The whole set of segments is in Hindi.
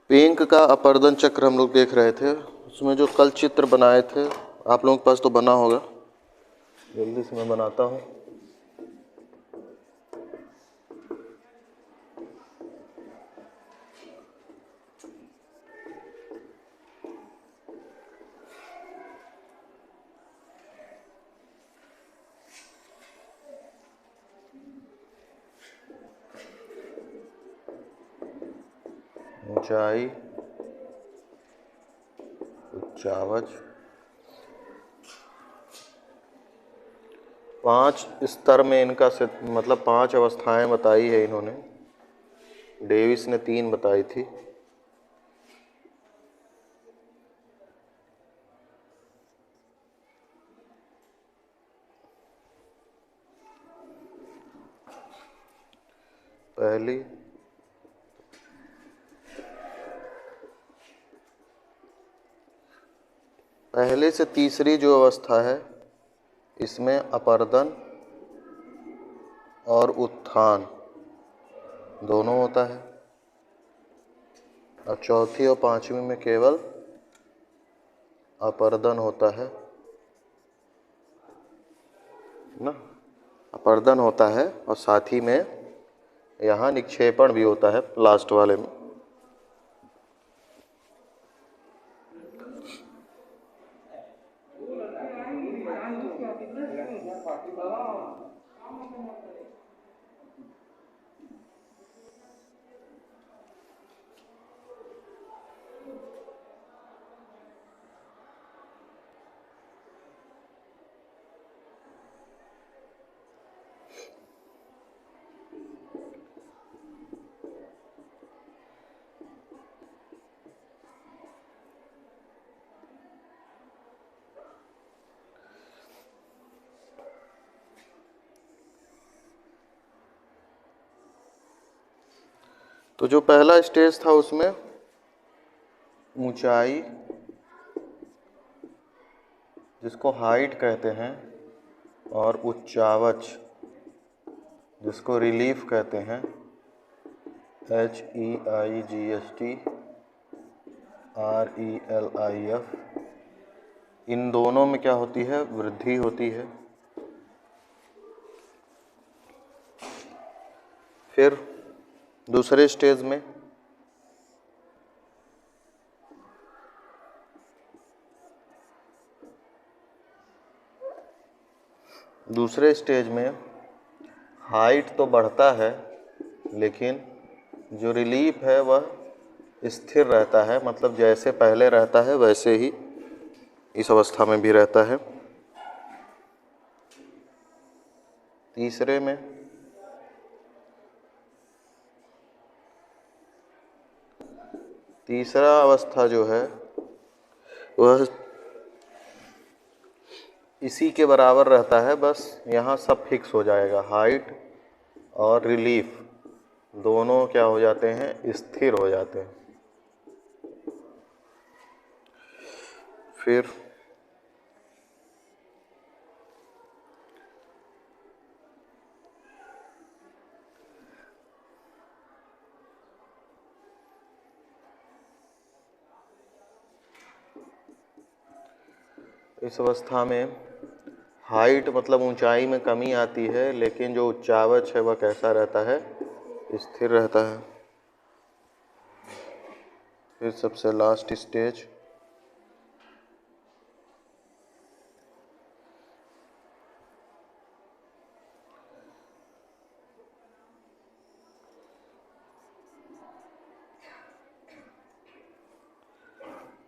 पिंक का अपर्दन चक्र हम लोग देख रहे थे। उसमें जो कल चित्र बनाए थे, आप लोगों के पास तो बना होगा, जल्दी से मैं बनाता हूँ। ऊंचाई, उच्चावच, 5 स्तर में इनका मतलब 5 अवस्थाएं बताई है इन्होंने। डेविस ने 3 बताई थी। पहले से तीसरी जो अवस्था है, इसमें अपर्दन और उत्थान दोनों होता है, और चौथी और पांचवी में केवल अपर्दन होता है ना। अपर्दन होता है और साथ ही में यहाँ निक्षेपण भी होता है लास्ट वाले में। तो जो पहला स्टेज था उसमें ऊंचाई, जिसको हाइट कहते हैं, और उच्चावच, जिसको रिलीफ कहते हैं, HEIGST RELIF, इन दोनों में क्या होती है? वृद्धि होती है। फिर दूसरे स्टेज में हाइट तो बढ़ता है, लेकिन जो रिलीफ है वह स्थिर रहता है, मतलब जैसे पहले रहता है वैसे ही इस अवस्था में भी रहता है। तीसरा अवस्था जो है वह इसी के बराबर रहता है, बस यहाँ सब फिक्स हो जाएगा। हाइट और रिलीफ दोनों क्या हो जाते हैं? स्थिर हो जाते हैं। फिर इस अवस्था में हाइट मतलब ऊंचाई में कमी आती है, लेकिन जो उच्चावच है वह कैसा रहता है? स्थिर रहता है। फिर सबसे लास्ट स्टेज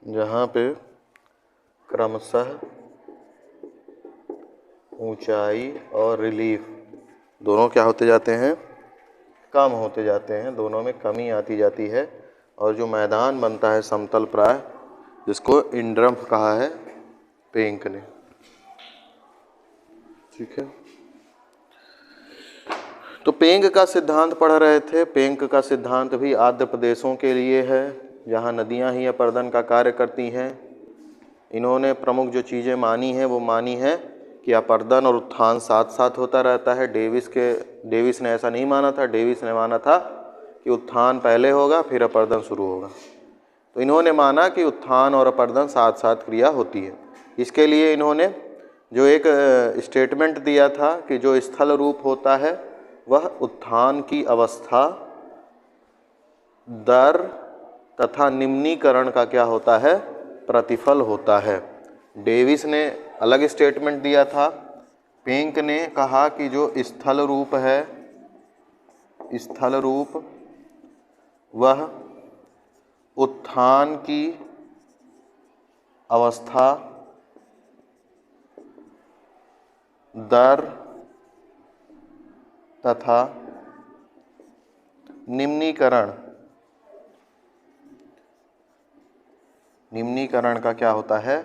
जहाँ पे क्रमशः ऊंचाई और रिलीफ दोनों क्या होते जाते हैं? कम होते जाते हैं, दोनों में कमी आती जाती है, और जो मैदान बनता है समतल प्राय, जिसको इंड्रम्फ कहा है पिंक ने। ठीक है, तो पेंग का सिद्धांत पढ़ रहे थे। पेंग का सिद्धांत भी आर्द्र प्रदेशों के लिए है, जहाँ नदियाँ ही अपर्दन का कार्य करती हैं। इन्होंने प्रमुख जो चीज़ें मानी हैं वो मानी है कि अपर्दन और उत्थान साथ साथ होता रहता है। डेविस ने ऐसा नहीं माना था। डेविस ने माना था कि उत्थान पहले होगा फिर अपर्दन शुरू होगा। तो इन्होंने माना कि उत्थान और अपर्दन साथ साथ क्रिया होती है। इसके लिए इन्होंने जो एक स्टेटमेंट दिया था कि जो स्थल रूप होता है वह उत्थान की अवस्था, दर तथा निम्नीकरण का क्या होता है, प्रतिफल होता है। डेविस ने अलग स्टेटमेंट दिया था। पेंक ने कहा कि जो स्थल रूप है, स्थल रूप वह उत्थान की अवस्था, दर तथा निम्नीकरण का क्या होता है,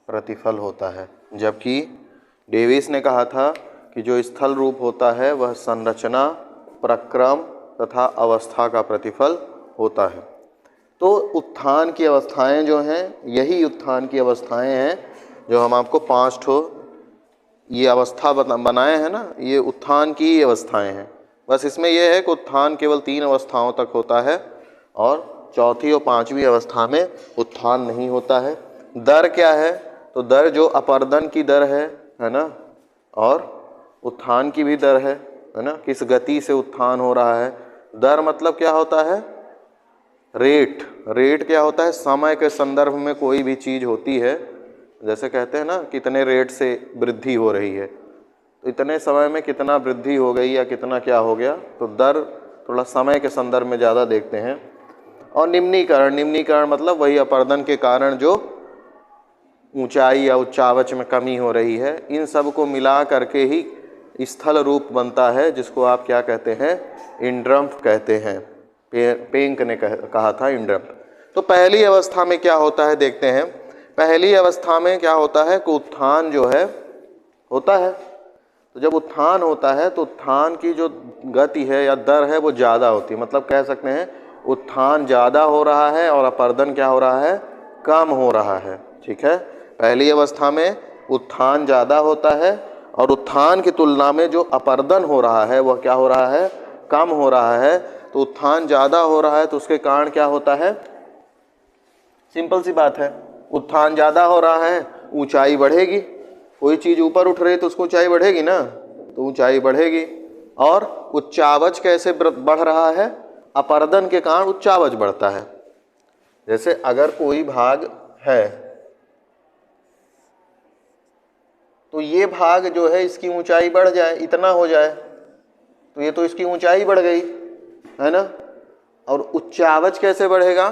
प्रतिफल होता है। जबकि डेविस ने कहा था कि जो स्थल रूप होता है वह संरचना, प्रक्रम तथा अवस्था का प्रतिफल होता है। तो उत्थान की अवस्थाएं जो हैं, यही उत्थान की अवस्थाएं हैं जो हम आपको 5 ठो ये अवस्था बनाए हैं ना, ये उत्थान की ही अवस्थाएं हैं। बस इसमें यह है कि उत्थान केवल 3 अवस्थाओं तक होता है और चौथी और 5वीं अवस्था में उत्थान नहीं होता है। दर क्या है, तो दर जो अपर्दन की दर है ना, और उत्थान की भी दर है ना, किस गति से उत्थान हो रहा है। दर मतलब क्या होता है, रेट। रेट क्या होता है, समय के संदर्भ में कोई भी चीज़ होती है, जैसे कहते हैं ना कितने रेट से वृद्धि हो रही है, तो इतने समय में कितना वृद्धि हो गई या कितना क्या हो गया, तो दर थोड़ा समय के संदर्भ में ज़्यादा देखते हैं। और निम्नीकरण, निम्नीकरण मतलब वही अपर्दन के कारण जो ऊंचाई या उच्चावच में कमी हो रही है, इन सब को मिला करके ही स्थल रूप बनता है, जिसको आप क्या कहते हैं, इंड्रम्फ कहते हैं। पेंक ने कहा था इंड्रम्फ। तो पहली अवस्था में क्या होता है देखते हैं। पहली अवस्था में क्या होता है कि उत्थान जो है होता है। तो जब उत्थान होता है तो उत्थान की जो गति है या दर है वो ज़्यादा होती है। मतलब कह सकते हैं उत्थान ज़्यादा हो रहा है और अपर्दन क्या हो रहा है, कम हो रहा है। ठीक है, पहली अवस्था में उत्थान ज़्यादा होता है और उत्थान की तुलना में जो अपर्दन हो रहा है वह क्या हो रहा है, कम हो रहा है। तो उत्थान ज़्यादा हो रहा है तो उसके कारण क्या होता है, सिंपल सी बात है, उत्थान ज़्यादा हो रहा है, ऊंचाई बढ़ेगी। कोई चीज़ ऊपर उठ रही है तो उसको ऊंचाई बढ़ेगी ना, तो ऊंचाई बढ़ेगी। और उच्चावच कैसे बढ़ रहा है, अपर्दन के कारण उच्चावच बढ़ता है। जैसे अगर कोई भाग है तो ये भाग जो है इसकी ऊंचाई बढ़ जाए, इतना हो जाए, तो ये तो इसकी ऊंचाई बढ़ गई है ना। और उच्चावच कैसे बढ़ेगा,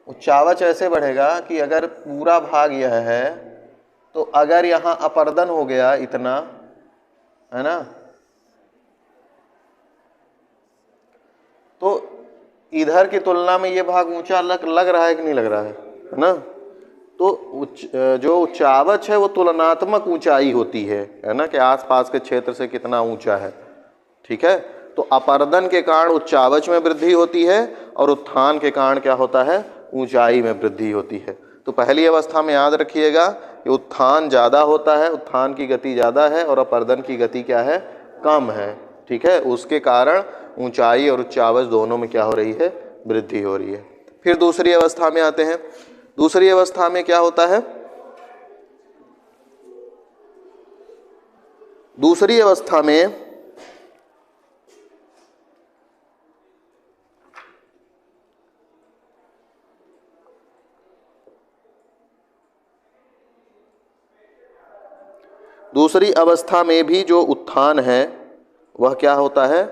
उच्चावच ऐसे बढ़ेगा कि अगर पूरा भाग यह है तो अगर यहाँ अपर्दन हो गया इतना, है ना, तो इधर की तुलना में ये भाग ऊंचा लग रहा है कि नहीं लग रहा है ना। तो जो उच्चावच है वो तुलनात्मक ऊंचाई होती है ना, कि आसपास के क्षेत्र से कितना ऊंचा है। ठीक है, तो अपर्दन के कारण उच्चावच में वृद्धि होती है और उत्थान के कारण क्या होता है, ऊंचाई में वृद्धि होती है। तो पहली अवस्था में याद रखिएगा कि उत्थान ज़्यादा होता है, उत्थान की गति ज़्यादा है और अपर्दन की गति क्या है, कम है। ठीक है, उसके कारण ऊंचाई और उच्चावच दोनों में क्या हो रही है, वृद्धि हो रही है। फिर दूसरी अवस्था में आते हैं। दूसरी अवस्था में क्या होता है, दूसरी अवस्था में दूसरी अवस्था में भी जो उत्थान है वह क्या होता है,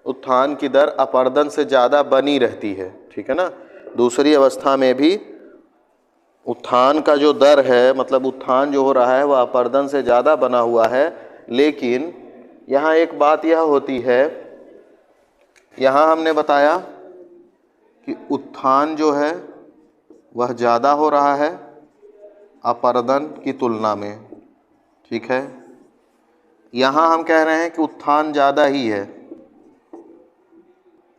उत्थान की दर अपर्दन से ज़्यादा बनी रहती है। ठीक है ना, दूसरी अवस्था में भी उत्थान का जो दर है, मतलब उत्थान जो हो रहा है वह अपर्दन से ज़्यादा बना हुआ है। लेकिन यहाँ एक बात यह होती है, यहाँ हमने बताया कि उत्थान जो है वह ज़्यादा हो रहा है अपर्दन की तुलना में। ठीक है, यहाँ हम कह रहे हैं कि उत्थान ज़्यादा ही है,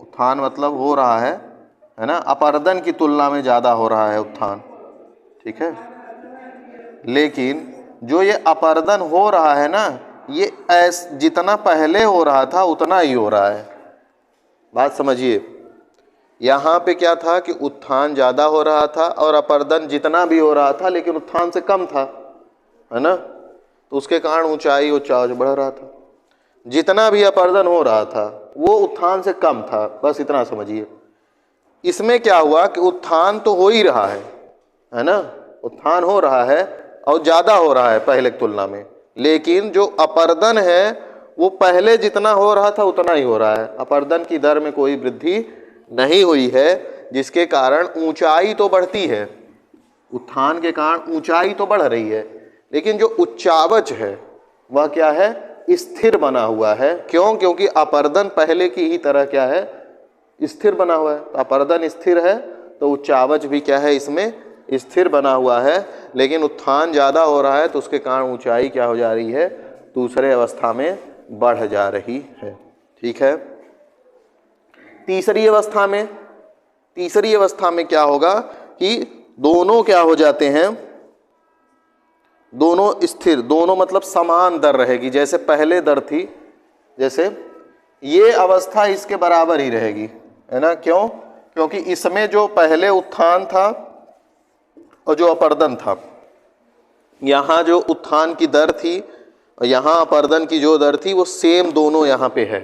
उत्थान मतलब हो रहा है ना, अपर्दन की तुलना में ज़्यादा हो रहा है उत्थान। ठीक है, लेकिन जो ये अपर्दन हो रहा है ना, ये जितना पहले हो रहा था उतना ही हो रहा है। बात समझिए, यहाँ पे क्या था कि उत्थान ज़्यादा हो रहा था और अपर्दन जितना भी हो रहा था लेकिन उत्थान से कम था, है ना। तो उसके कारण ऊंचाई बढ़ रहा था। जितना भी अपर्दन हो रहा था वो उत्थान से कम था, बस इतना समझिए। इसमें क्या हुआ कि उत्थान तो हो ही रहा है ना, उत्थान हो रहा है और ज़्यादा हो रहा है पहले की तुलना में, लेकिन जो अपर्दन है वो पहले जितना हो रहा था उतना ही हो रहा है। अपर्दन की दर में कोई वृद्धि नहीं हुई है, जिसके कारण ऊंचाई तो बढ़ती है, उत्थान के कारण ऊंचाई तो बढ़ रही है, लेकिन जो उच्चावच है वह क्या है, स्थिर बना हुआ है। क्यों? क्योंकि अपर्दन पहले की ही तरह क्या है, स्थिर बना हुआ है। तो अपर्दन स्थिर है तो उच्चावच भी क्या है, इसमें स्थिर बना हुआ है, लेकिन उत्थान ज़्यादा हो रहा है तो उसके कारण ऊंचाई क्या हो जा रही है, दूसरे अवस्था में बढ़ जा रही है। ठीक है। तीसरी अवस्था में क्या होगा कि दोनों क्या हो जाते हैं, दोनों स्थिर, दोनों मतलब समान दर रहेगी। जैसे पहले दर थी, जैसे ये अवस्था इसके बराबर ही रहेगी, है ना। क्यों? क्योंकि इसमें जो पहले उत्थान था और जो अपर्दन था, यहाँ जो उत्थान की दर थी और यहाँ अपर्दन की जो दर थी वो सेम दोनों यहाँ पे है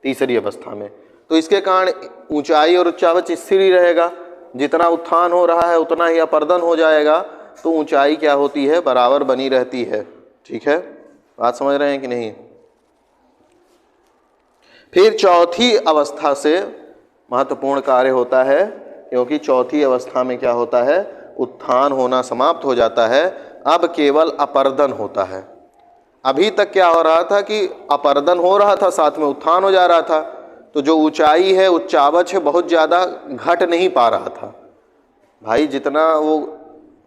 तीसरी अवस्था में। तो इसके कारण ऊंचाई और उच्चावच स्थिर ही रहेगा। जितना उत्थान हो रहा है उतना ही अपर्दन हो जाएगा, तो ऊंचाई क्या होती है, बराबर बनी रहती है। ठीक है, बात समझ रहे हैं कि नहीं। फिर चौथी अवस्था से महत्वपूर्ण कार्य होता है, क्योंकि चौथी अवस्था में क्या होता है, उत्थान होना समाप्त हो जाता है, अब केवल अपर्दन होता है। अभी तक क्या हो रहा था कि अपर्दन हो रहा था, साथ में उत्थान हो जा रहा था, तो जो ऊंचाई है, उच्चावच है, बहुत ज़्यादा घट नहीं पा रहा था। भाई जितना वो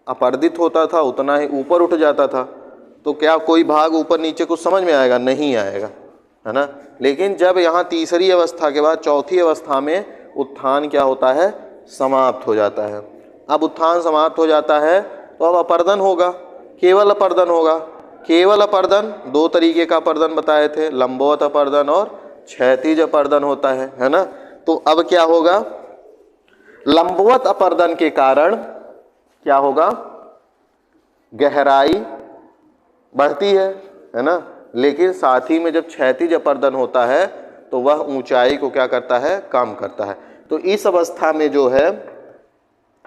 अपर्दित होता था उतना ही ऊपर उठ जाता था, तो क्या कोई भाग ऊपर नीचे कुछ समझ में आएगा? नहीं आएगा, है ना। लेकिन जब यहाँ तीसरी अवस्था के बाद चौथी अवस्था में उत्थान क्या होता है, समाप्त हो जाता है। अब उत्थान समाप्त हो जाता है तो अब अपर्दन होगा, केवल अपर्दन होगा। केवल अपर्दन, दो तरीके का अपर्दन बताए थे, लंबवत अपर्दन और क्षैतिज अपर्दन होता है ना। तो अब क्या होगा, लंबवत अपर्दन के कारण क्या होगा, गहराई बढ़ती है ना। लेकिन साथ ही में जब क्षैतिज अपर्दन होता है तो वह ऊंचाई को क्या करता है, कम करता है। तो इस अवस्था में जो है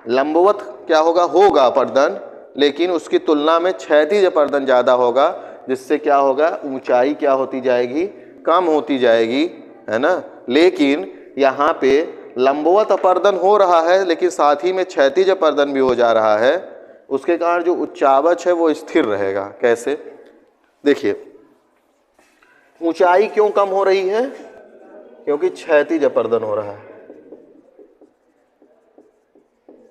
लंबवत क्या होगा, होगा अपर्दन, लेकिन उसकी तुलना में क्षैतिज अपर्दन ज़्यादा होगा, जिससे क्या होगा, ऊंचाई क्या होती जाएगी, कम होती जाएगी, है ना। लेकिन यहाँ पे लंबवत अपर्दन हो रहा है लेकिन साथ ही में क्षैतिज अपर्दन भी हो जा रहा है, उसके कारण जो उच्चावच है वो स्थिर रहेगा। कैसे? देखिए, ऊंचाई क्यों कम हो रही है, क्योंकि क्षैतिज अपर्दन हो रहा है।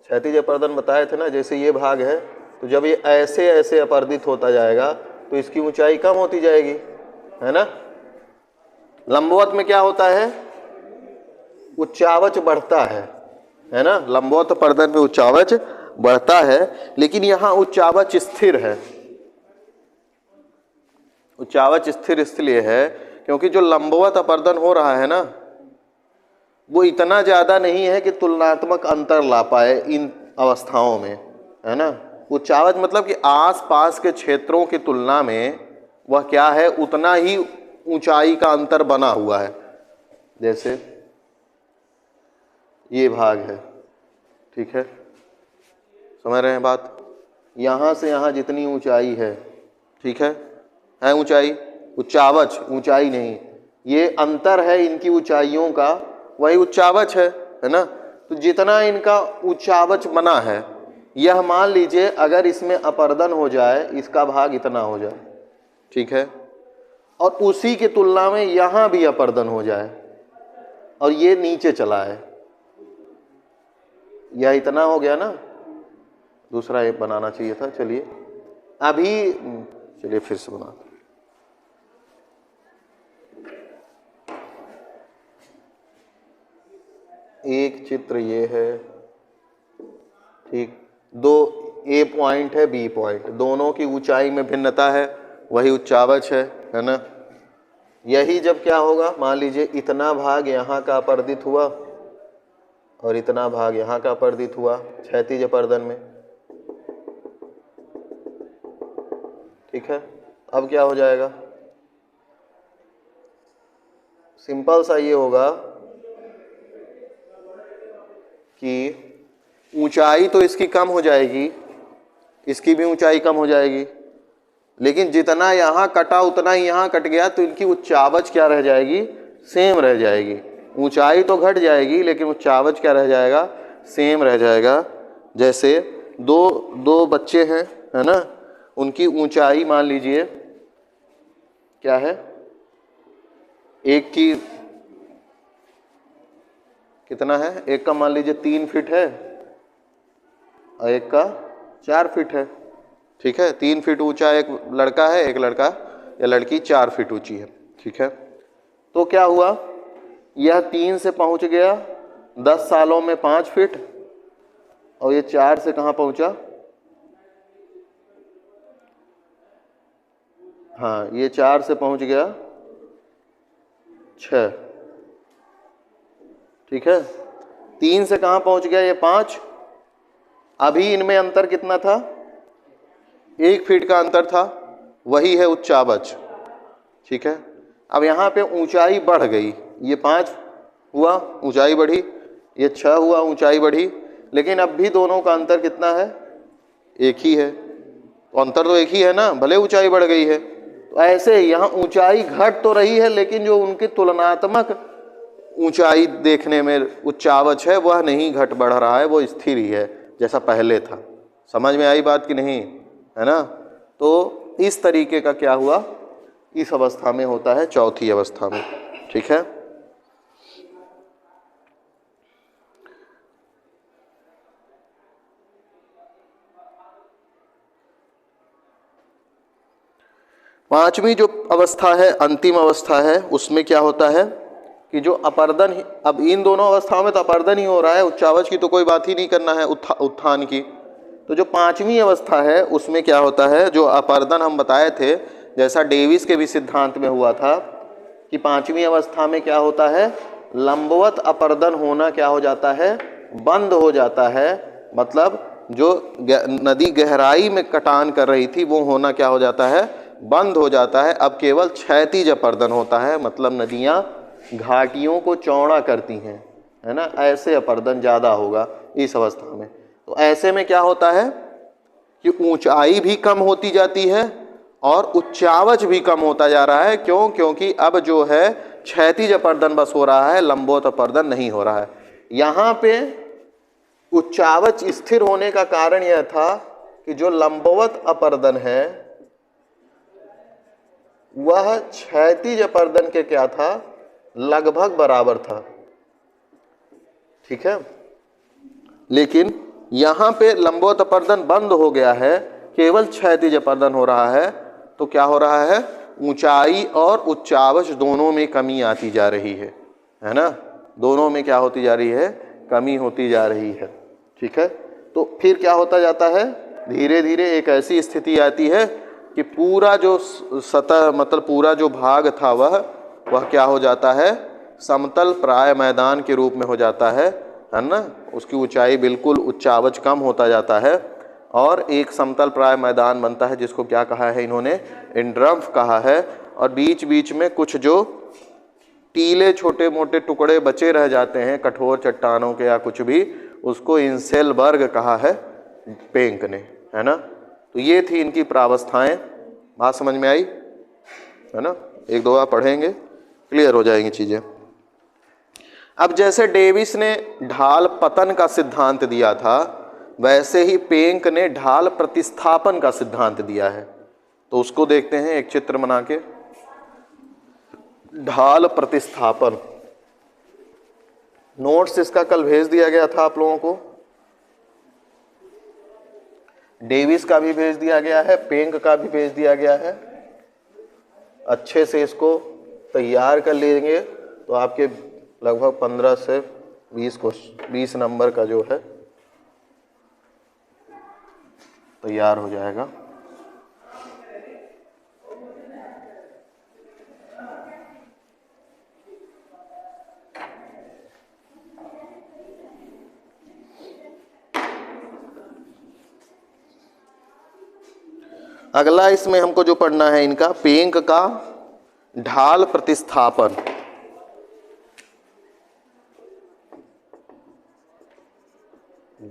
क्षैतिज अपर्दन बताए थे ना, जैसे ये भाग है, तो जब ये ऐसे ऐसे अपर्दित होता जाएगा तो इसकी ऊंचाई कम होती जाएगी, है ना। लंबवत में क्या होता है, उच्चावच बढ़ता है ना। लंबवत अपर्दन में उच्चावच बढ़ता है, लेकिन यहाँ उच्चावच स्थिर है। उच्चावच स्थिर इसलिए है क्योंकि जो लंबवत अपर्दन हो रहा है ना, वो इतना ज़्यादा नहीं है कि तुलनात्मक अंतर ला पाए इन अवस्थाओं में, है ना। उच्चावच मतलब कि आसपास के क्षेत्रों की तुलना में वह क्या है, उतना ही ऊंचाई का अंतर बना हुआ है। जैसे ये भाग है, ठीक है, समझ रहे हैं बात। यहाँ से यहाँ जितनी ऊंचाई है, ठीक है ऊंचाई, उच्चावच, ऊंचाई नहीं, ये अंतर है इनकी ऊंचाइयों का, वही उच्चावच है ना। तो जितना इनका उच्चावच बना है, यह मान लीजिए अगर इसमें अपर्दन हो जाए, इसका भाग इतना हो जाए, ठीक है, और उसी की तुलना में यहाँ भी अपर्दन हो जाए और ये नीचे चला है, यह इतना हो गया ना, दूसरा एक बनाना चाहिए था। चलिए अभी, चलिए फिर से बनाते। एक चित्र ये है, ठीक, दो ए पॉइंट है, बी पॉइंट, दोनों की ऊंचाई में भिन्नता है, वही उच्चावच है ना। यही जब क्या होगा, मान लीजिए इतना भाग यहाँ का अपर्दित हुआ और इतना भाग यहाँ का अपरदित हुआ क्षैतिज अपर्दन में। ठीक है, अब क्या हो जाएगा, सिंपल सा ये होगा कि ऊंचाई तो इसकी कम हो जाएगी, इसकी भी ऊंचाई कम हो जाएगी, लेकिन जितना यहाँ कटा उतना ही यहाँ कट गया, तो इनकी उच्चावच क्या रह जाएगी, सेम रह जाएगी। ऊंचाई तो घट जाएगी लेकिन उच्चावच क्या रह जाएगा, सेम रह जाएगा। जैसे दो बच्चे हैं, है ना, उनकी ऊंचाई मान लीजिए क्या है, एक की कितना है, एक का मान लीजिए 3 फीट है और एक का 4 फीट है। ठीक है, 3 फीट ऊंचा एक लड़का है, एक लड़का या लड़की 4 फीट ऊंची है। ठीक है, तो क्या हुआ, यह 3 से पहुंच गया 10 सालों में 5 फीट, और ये 4 से कहाँ पहुंचा, हाँ ये 4 से पहुंच गया 6। ठीक है, 3 से कहाँ पहुंच गया, ये 5। अभी इनमें अंतर कितना था, 1 फीट का अंतर था, वही है उच्चावच। ठीक है, अब यहाँ पे ऊंचाई बढ़ गई, ये 5 हुआ ऊंचाई बढ़ी, ये 6 हुआ ऊंचाई बढ़ी, लेकिन अब भी दोनों का अंतर कितना है, एक ही है। तो अंतर तो एक ही है ना, भले ऊंचाई बढ़ गई है। तो ऐसे यहाँ ऊंचाई घट तो रही है, लेकिन जो उनकी तुलनात्मक ऊंचाई देखने में उच्चावच है वह नहीं घट बढ़ रहा है, वो स्थिर ही है जैसा पहले था। समझ में आई बात कि नहीं, है ना। तो इस तरीके का क्या हुआ, इस अवस्था में होता है, चौथी अवस्था में। ठीक है, पांचवी जो अवस्था है, अंतिम अवस्था है, उसमें क्या होता है कि जो अपर्दन, अब इन दोनों अवस्थाओं में तो अपर्दन ही हो रहा है, उच्चावच की तो कोई बात ही नहीं करना है, उत्थान की। तो जो पांचवी अवस्था है उसमें क्या होता है, जो अपर्दन हम बताए थे, जैसा डेविस के भी सिद्धांत में हुआ था कि पांचवी अवस्था में क्या होता है, लंबवत अपर्दन होना क्या हो जाता है, बंद हो जाता है। मतलब जो नदी गहराई में कटान कर रही थी वो होना क्या हो जाता है, बंद हो जाता है। अब केवल क्षैतिज अपर्दन होता है, मतलब नदियाँ घाटियों को चौड़ा करती हैं, है ना, ऐसे अपर्दन ज़्यादा होगा इस अवस्था में। तो ऐसे में क्या होता है कि ऊंचाई भी कम होती जाती है और उच्चावच भी कम होता जा रहा है। क्यों, क्योंकि अब जो है क्षैतिज अपर्दन बस हो रहा है, लंबवत अपर्दन नहीं हो रहा है। यहाँ पे उच्चावच स्थिर होने का कारण यह था कि जो लंबवत अपर्दन है वह क्षैतिज अपर्दन के क्या था, लगभग बराबर था। ठीक है, लेकिन यहाँ पे लंबवत अपर्दन बंद हो गया है, केवल क्षैतिज अपर्दन हो रहा है। तो क्या हो रहा है, ऊंचाई और उच्चावच दोनों में कमी आती जा रही है ना, दोनों में क्या होती जा रही है, कमी होती जा रही है। ठीक है, तो फिर क्या होता जाता है, धीरे धीरे एक ऐसी स्थिति आती है कि पूरा जो सतह, मतलब पूरा जो भाग था वह क्या हो जाता है, समतल प्राय मैदान के रूप में हो जाता है ना। उसकी ऊंचाई बिल्कुल, उच्चावच कम होता जाता है और एक समतल प्राय मैदान बनता है, जिसको क्या कहा है इन्होंने, इंड्रम्फ कहा है। और बीच बीच में कुछ जो टीले छोटे मोटे टुकड़े बचे रह जाते हैं कठोर चट्टानों के या कुछ भी, उसको इंसेलबर्ग कहा है पेंक ने, है ना। तो ये थी इनकी प्रावस्थाएं। बात समझ में आई, है ना, एक दो बार पढ़ेंगे क्लियर हो जाएंगी चीजें। अब जैसे डेविस ने ढाल पतन का सिद्धांत दिया था, वैसे ही पेंक ने ढाल प्रतिस्थापन का सिद्धांत दिया है। तो उसको देखते हैं एक चित्र बना के। ढाल प्रतिस्थापन, नोट्स इसका कल भेज दिया गया था आप लोगों को, डेविस का भी भेज दिया गया है, पेंक का भी भेज दिया गया है। अच्छे से इसको तैयार कर लेंगे तो आपके लगभग 15 से 20 नंबर का जो है तैयार हो जाएगा। अगला इसमें हमको जो पढ़ना है इनका पेंक का ढाल प्रतिस्थापन।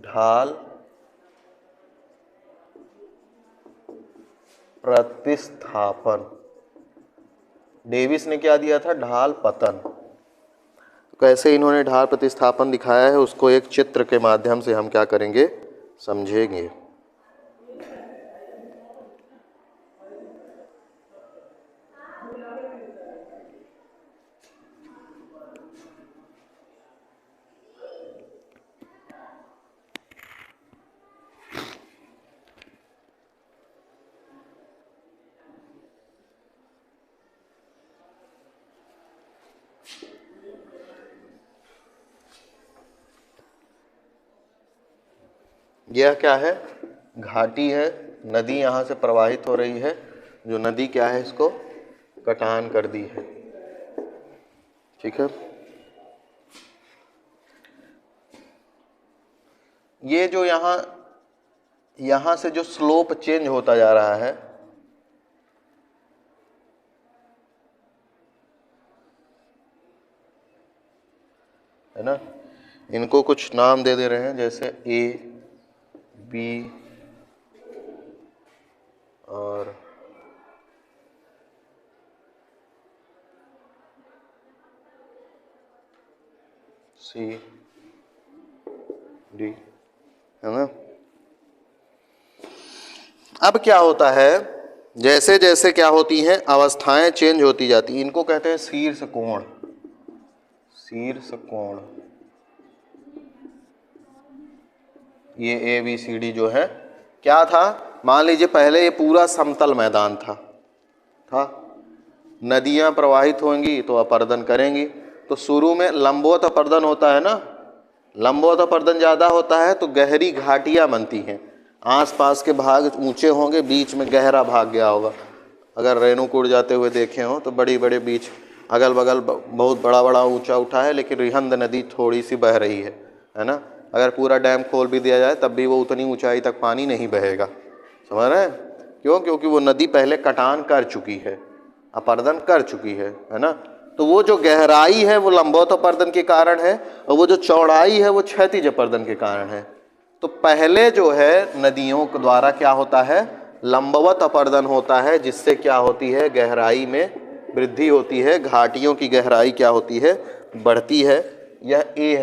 ढाल प्रतिस्थापन, डेविस ने क्या दिया था? ढाल पतन। कैसे इन्होंने ढाल प्रतिस्थापन दिखाया है उसको एक चित्र के माध्यम से हम क्या करेंगे, समझेंगे। यह क्या है? घाटी है, नदी यहाँ से प्रवाहित हो रही है, जो नदी क्या है इसको कटान कर दी है। ठीक है, ये जो यहाँ से जो स्लोप चेंज होता जा रहा है ना, इनको कुछ नाम दे रहे हैं, जैसे ए, बी और सी, डी, है ना। अब क्या होता है, जैसे जैसे क्या होती हैं अवस्थाएं चेंज होती जाती हैं, इनको कहते हैं शीर्ष कोण। शीर्ष कोण, ये ए बी सी डी जो है क्या था, मान लीजिए पहले ये पूरा समतल मैदान था, नदियां प्रवाहित होंगी तो अपरदन करेंगी, तो शुरू में लंबवत अपरदन होता है ना, लंबवत अपरदन ज़्यादा होता है तो गहरी घाटियां बनती हैं, आसपास के भाग ऊंचे होंगे, बीच में गहरा भाग गया होगा। अगर रेणुकूट जाते हुए देखे हो तो बड़ी बड़े बीच अगल बगल बहुत बड़ा बड़ा ऊंचा उठा है, लेकिन रिहंद नदी थोड़ी सी बह रही है ना। अगर पूरा डैम खोल भी दिया जाए तब भी वो उतनी ऊंचाई तक पानी नहीं बहेगा, समझ रहे हैं? क्यों? क्योंकि वो नदी पहले कटान कर चुकी है, अपरदन कर चुकी है ना। तो वो जो गहराई है वो लंबवत अपरदन के कारण है, और वो जो चौड़ाई है वो क्षैतिज अपरदन के कारण है। तो पहले जो है नदियों के द्वारा क्या होता है, लंबवत अपरदन होता है, जिससे क्या होती है, गहराई में वृद्धि होती है, घाटियों की गहराई क्या होती है, बढ़ती है। यह ए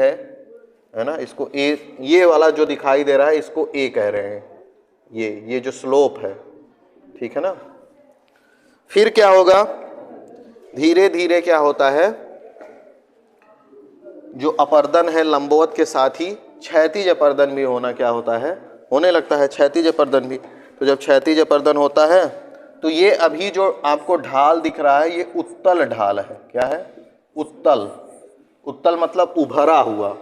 है ना, इसको ए, ये वाला जो दिखाई दे रहा है इसको ए कह रहे हैं, ये जो स्लोप है, ठीक है ना। फिर क्या होगा, धीरे धीरे क्या होता है, जो अपरदन है लंबवत के साथ ही क्षैतिज अपरदन भी होना क्या होता है, होने लगता है, क्षैतिज अपरदन भी। तो जब क्षैतिज अपरदन होता है तो ये अभी जो आपको ढाल दिख रहा है ये उत्तल ढाल है। क्या है? उत्तल। उत्तल मतलब उभरा हुआ,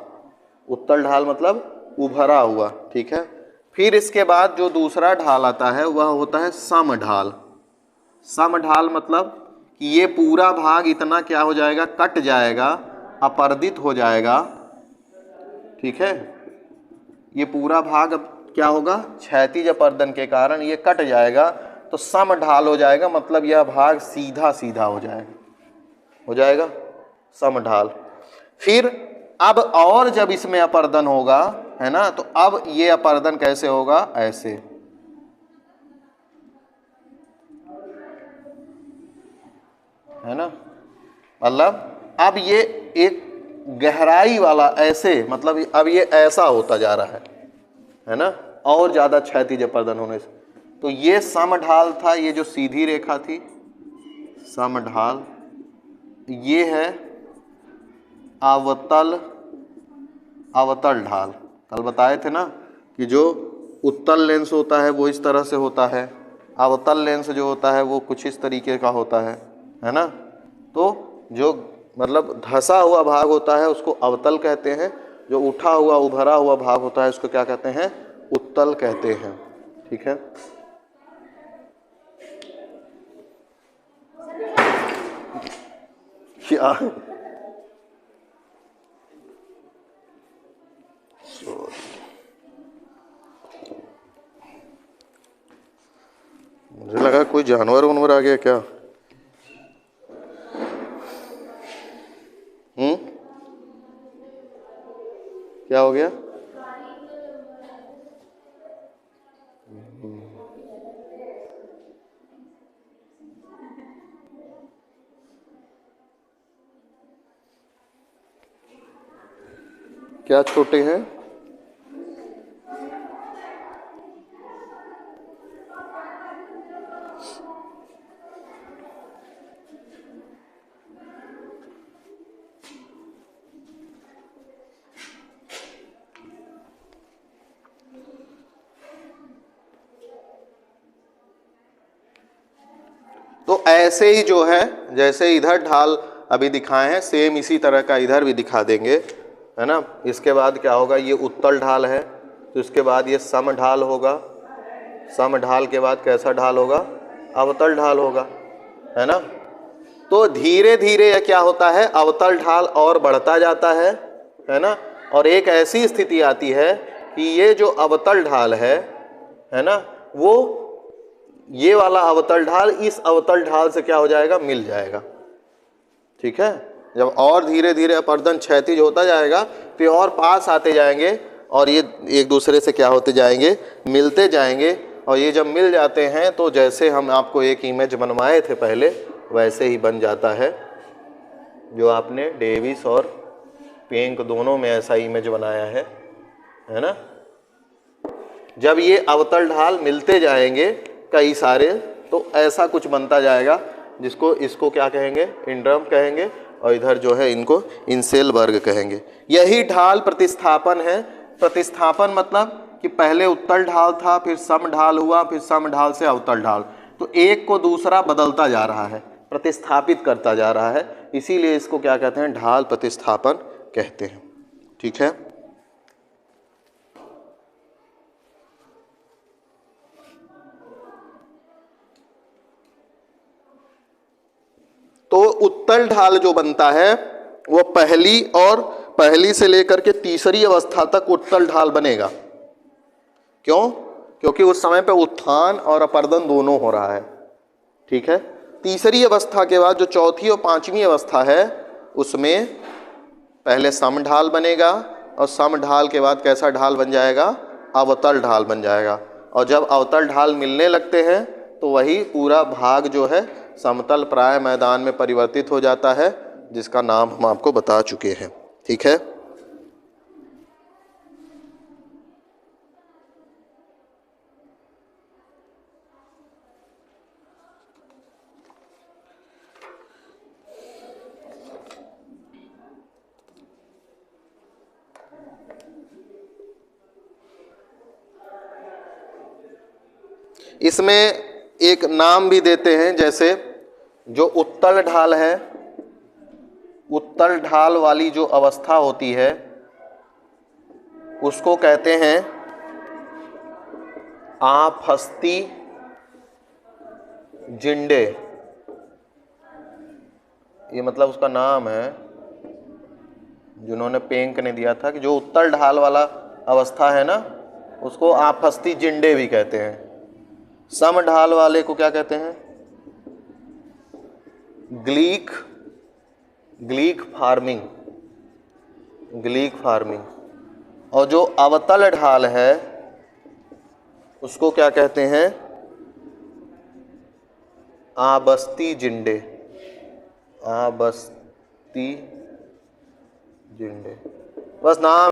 उत्तल ढाल मतलब उभरा हुआ, ठीक है। फिर इसके बाद जो दूसरा ढाल आता है वह होता है सम ढाल। सम ढाल मतलब कि ये पूरा भाग इतना क्या हो जाएगा, कट जाएगा, अपरदित हो जाएगा, ठीक है। ये पूरा भाग अब क्या होगा, क्षैतिज अपरदन के कारण ये कट जाएगा, तो सम ढाल हो जाएगा, मतलब यह भाग सीधा सीधा हो जाएगा सम ढाल। फिर अब और जब इसमें अपरदन होगा, है ना, तो अब ये अपरदन कैसे होगा, ऐसे, है ना, मतलब अब ये एक गहराई वाला ऐसे, मतलब अब ये ऐसा होता जा रहा है ना, और ज्यादा क्षैतिज अपरदन होने से। तो ये सम ढाल था, ये जो सीधी रेखा थी सम ढाल, ये है अवतल ढाल। कल बताए थे ना कि जो उत्तल लेंस होता है वो इस तरह से होता है, अवतल लेंस जो होता है वो कुछ इस तरीके का होता है ना। तो जो मतलब धंसा हुआ भाग होता है उसको अवतल कहते हैं, जो उठा हुआ उभरा हुआ भाग होता है उसको क्या कहते हैं, उत्तल कहते हैं, ठीक है। क्या कोई जानवर वानवर आ गया क्या? क्या हो गया? क्या छोटे हैं? तो ऐसे ही जो है, जैसे इधर ढाल अभी दिखाए हैं, सेम इसी तरह का इधर भी दिखा देंगे, है ना। इसके बाद क्या होगा, ये उत्तल ढाल है, तो इसके बाद ये सम ढाल होगा, सम ढाल के बाद कैसा ढाल होगा, अवतल ढाल होगा, है ना। तो धीरे धीरे यह क्या होता है, अवतल ढाल और बढ़ता जाता है ना। और एक ऐसी स्थिति आती है कि ये जो अवतल ढाल है ना, वो ये वाला अवतल ढाल इस अवतल ढाल से क्या हो जाएगा, मिल जाएगा। ठीक है, जब और धीरे धीरे अपर्दन क्षैतिज होता जाएगा तो ये और पास आते जाएंगे और ये एक दूसरे से क्या होते जाएंगे, मिलते जाएंगे। और ये जब मिल जाते हैं तो जैसे हम आपको एक इमेज बनवाए थे पहले, वैसे ही बन जाता है, जो आपने डेविस और पेंक दोनों में ऐसा इमेज बनाया है ना। जब ये अवतल ढाल मिलते जाएंगे कई सारे, तो ऐसा कुछ बनता जाएगा, जिसको इसको क्या कहेंगे, इंड्रम कहेंगे, और इधर जो है इनको इंसेल वर्ग कहेंगे। यही ढाल प्रतिस्थापन है। प्रतिस्थापन मतलब कि पहले उत्तल ढाल था, फिर सम ढाल हुआ, फिर सम ढाल से अवतल ढाल, तो एक को दूसरा बदलता जा रहा है, प्रतिस्थापित करता जा रहा है, इसीलिए इसको क्या कहते हैं, ढाल प्रतिस्थापन कहते हैं। ठीक है, तो उत्तल ढाल जो बनता है वो पहली से लेकर के तीसरी अवस्था तक उत्तल ढाल बनेगा। क्यों? क्योंकि उस समय पे उत्थान और अपर्दन दोनों हो रहा है। ठीक है, तीसरी अवस्था के बाद जो चौथी और पांचवी अवस्था है, उसमें पहले सम ढाल बनेगा, और सम ढाल के बाद कैसा ढाल बन जाएगा, अवतल ढाल बन जाएगा। और जब अवतल ढाल मिलने लगते हैं तो वही पूरा भाग जो है समतल प्राय मैदान में परिवर्तित हो जाता है, जिसका नाम हम आपको बता चुके हैं। ठीक है, इसमें एक नाम भी देते हैं, जैसे जो उत्तल ढाल है, उत्तल ढाल वाली जो अवस्था होती है उसको कहते हैं आपहस्ती जिंडे। ये मतलब उसका नाम है, जिन्होंने पेंक ने दिया था, कि जो उत्तल ढाल वाला अवस्था है ना, उसको आपहस्ती जिंडे भी कहते हैं। सम ढाल वाले को क्या कहते हैं, ग्लीक फार्मिंग, ग्लीक फार्मिंग। और जो अवतल ढाल है उसको क्या कहते हैं, आबस्ती जिंडे, आबस्ती जिंडे। बस नाम